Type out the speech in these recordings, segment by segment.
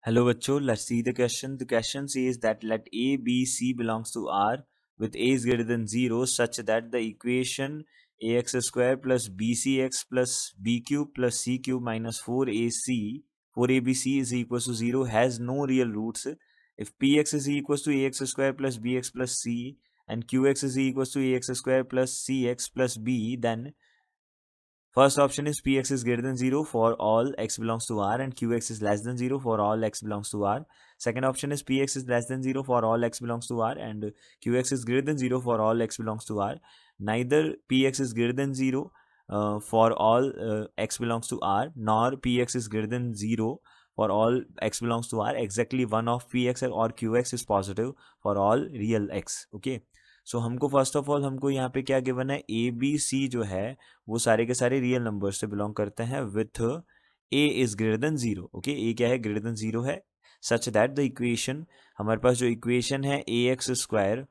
Hello बच्चों, let's see the question. The question says that let A, B, C belongs to R with A is greater than 0 such that the equation ax square plus bcx plus b cube plus c cube minus 4abc is equal to 0 has no real roots. If px is equal to ax square plus bx plus c and qx is equal to ax square plus cx plus b, then first option is Px is greater than 0 for all x belongs to R and Qx is less than 0 for all x belongs to R. Second option is Px is less than 0 for all x belongs to R and Qx is greater than 0 for all x belongs to R. Neither Px is greater than 0 for all x belongs to R, nor Px is greater than 0 for all x belongs to R. Exactly one of Px or Qx is positive for all real x. Okay. सो हमको first of all हमको यहाँ पे क्या given है, A B C जो है वो सारे के सारे रियल नंबर से बिलोंग करते हैं with A is greater than zero. Okay, A क्या है, ग्रेटर देन जीरो है. सच दैट द इक्वेशन, हमारे पास जो इक्वेशन है A x square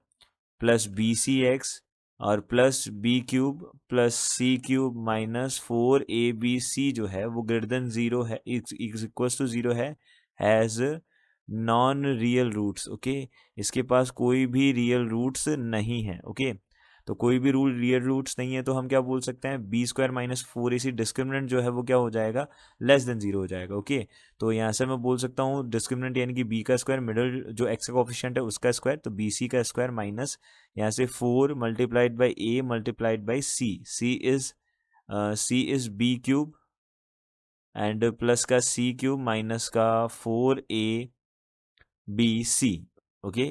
plus B C x और plus B cube plus C cube minus 4abc जो है वो ग्रेटर देन जीरो है, equal to zero has non real roots. Okay, इसके पास कोई भी रियल रूट्स नहीं है. ओके, तो कोई भी रूल रियल रूट्स नहीं है तो हम क्या बोल सकते हैं, B square minus 4ac discriminant जो है वो क्या हो जाएगा, लेस देन जीरो हो जाएगा. ओके, तो यहाँ से मैं बोल सकता हूँ डिस्क्रिमिनेंट यानी कि बी का स्क्वायर, मिडल जो एक्स का कोफिशिएंट है उसका स्क्वायर, तो बी सी का स्क्वायर माइनस यहाँ से 4 multiplied by A multiplied by C is B cube and plus का सी क्यूब माइनस का 4abc. ओके,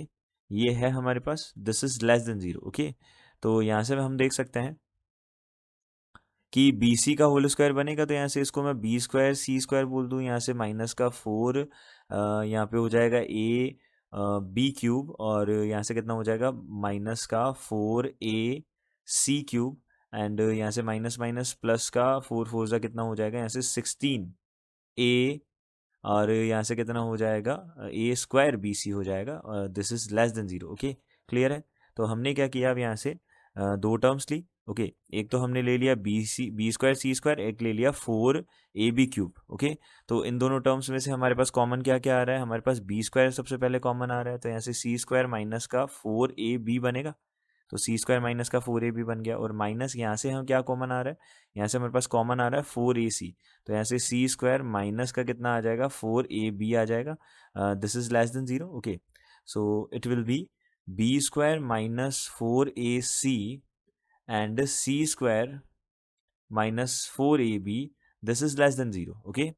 ये है हमारे पास, this is less than zero. Okay, तो यहाँ से हम देख सकते हैं कि बी सी का होल स्क्वायर बनेगा, तो यहाँ से इसको मैं बी स्क्वायर सी स्क्वायर बोल दूँ, यहाँ से माइनस का 4 यहाँ पे हो जाएगा ए बी क्यूब और यहाँ से कितना हो जाएगा माइनस का 4ac एंड यहाँ से माइनस माइनस प्लस का 4 का कितना हो जाएगा, यहाँ से 16a और यहाँ से कितना हो जाएगा, ए स्क्वायर बी सी हो जाएगा. This is less than zero. Okay, clear है. तो हमने क्या किया, अब यहाँ से दो टर्म्स ली. ओके, एक तो हमने ले लिया बी स्क्वायर सी स्क्वायर, एक ले लिया 4ab क्यूब. ओके, तो इन दोनों टर्म्स में से हमारे पास कॉमन क्या क्या आ रहा है, हमारे पास बी स्क्वायर सबसे पहले कॉमन आ रहा है, तो यहाँ से सी स्क्वायर माइनस का 4ab बनेगा, तो सी स्क्वायर माइनस का 4ab बन गया. और माइनस यहाँ से हम क्या कॉमन आ रहा है, यहाँ से हमारे पास कॉमन आ रहा है 4ac, तो यहाँ से सी स्क्वायर माइनस का कितना आ जाएगा, 4ab आ जाएगा. This is less than zero. Okay, so it will be square minus 4ac and C square minus 4ab, this is less than zero. Okay,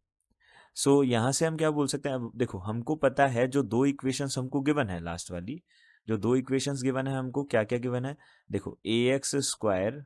सो यहाँ से हम क्या बोल सकते हैं, अब देखो हमको पता है जो दो इक्वेशंस हमको गिवन है, लास्ट वाली जो दो इक्वेशंस गिवन है हमको, क्या क्या गिवन है, देखो A x square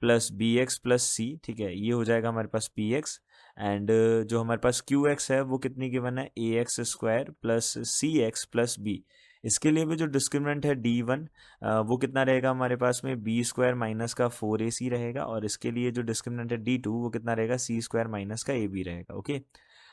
plus B x plus C, ठीक है, ये हो जाएगा हमारे पास पी एक्स. एंड जो हमारे पास क्यू एक्स है वो कितनी गिवन है, A x square plus C x plus B. इसके लिए भी जो डिस्क्रिमिनेंट है डी वन, वो कितना रहेगा हमारे पास में, बी स्क्वायर माइनस का 4ac रहेगा, और इसके लिए जो डिस्क्रिमिनेंट है डी टू वो कितना रहेगा, सी स्क्वायर माइनस का ए बी रहेगा. ओके,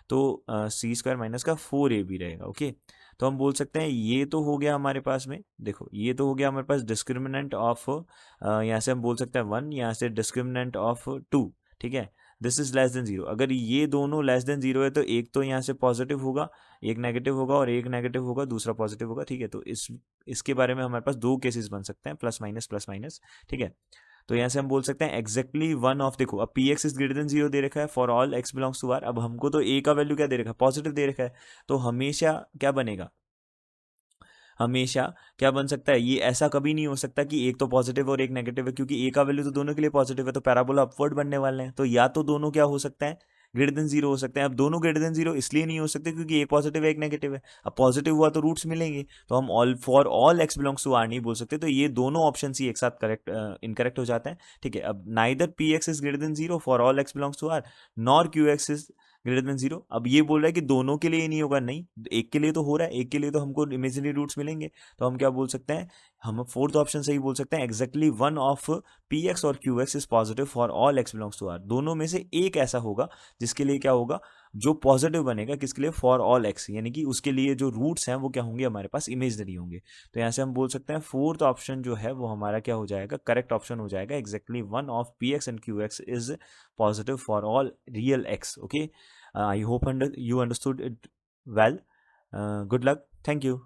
तो सी स्क्वायर माइनस का 4ab रहेगा. ओके, तो हम बोल सकते हैं ये तो हो गया हमारे पास में, देखो ये तो हो गया हमारे पास डिस्क्रिमिनेंट ऑफ, यहाँ से हम बोल सकते हैं 1, यहाँ से डिस्क्रिमिनेंट ऑफ 2. ठीक है, this is less than zero. अगर ये दोनों लेस देन जीरो है तो एक तो यहाँ से पॉजिटिव होगा, एक नेगेटिव होगा, और एक नेगेटिव होगा दूसरा पॉजिटिव होगा. ठीक है, तो इसके बारे में हमारे पास दो केसेस बन सकते हैं, प्लस माइनस. ठीक है, तो यहाँ से हम बोल सकते हैं एग्जैक्टली वन ऑफ, देखो अब P x is greater than zero दे रखा है for all x belongs to R. अब हमको तो ए का वैल्यू क्या दे रखा है, पॉजिटिव दे रखा है, तो हमेशा क्या बनेगा, हमेशा क्या बन सकता है, ये ऐसा कभी नहीं हो सकता कि एक तो पॉजिटिव और एक नेगेटिव है, क्योंकि ए का वैल्यू तो दोनों के लिए पॉजिटिव है, तो पैराबोला अपवर्ड बनने वाले हैं, तो या तो दोनों क्या हो सकता है, ग्रेटर देन जीरो हो सकते हैं. अब दोनों ग्रेटर देन जीरो इसलिए नहीं हो सकते क्योंकि एक पॉजिटिव है एक नेगेटिव है. अब पॉजिटिव हुआ तो रूट्स मिलेंगे, तो हम all for all x belongs to R नहीं बोल सकते, तो ये दोनों ऑप्शन ही एक साथ करेक्ट इनकरेक्ट हो जाते हैं. ठीक है, अब neither P x is greater than zero for all x belongs to R nor Q x is greater than zero. अब ये बोल रहा है कि दोनों के लिए ही नहीं होगा, नहीं, एक के लिए तो हो रहा है, एक के लिए तो हमको इमेजिनरी रूट्स मिलेंगे, तो हम क्या बोल सकते हैं, हम फोर्थ ऑप्शन से ही बोल सकते हैं exactly one of P x और Q x is positive for all x belongs to R. दोनों में से एक ऐसा होगा जिसके लिए क्या होगा, जो पॉजिटिव बनेगा, किसके लिए, फॉर ऑल एक्स, यानी कि उसके लिए जो रूट्स हैं वो क्या होंगे, हमारे पास इमेजनरी होंगे. तो यहाँ से हम बोल सकते हैं फोर्थ ऑप्शन जो है वो हमारा क्या हो जाएगा, करेक्ट ऑप्शन हो जाएगा, exactly one of P x and Q x is positive for all real x. Okay, I hope you understood it well, good luck, thank you.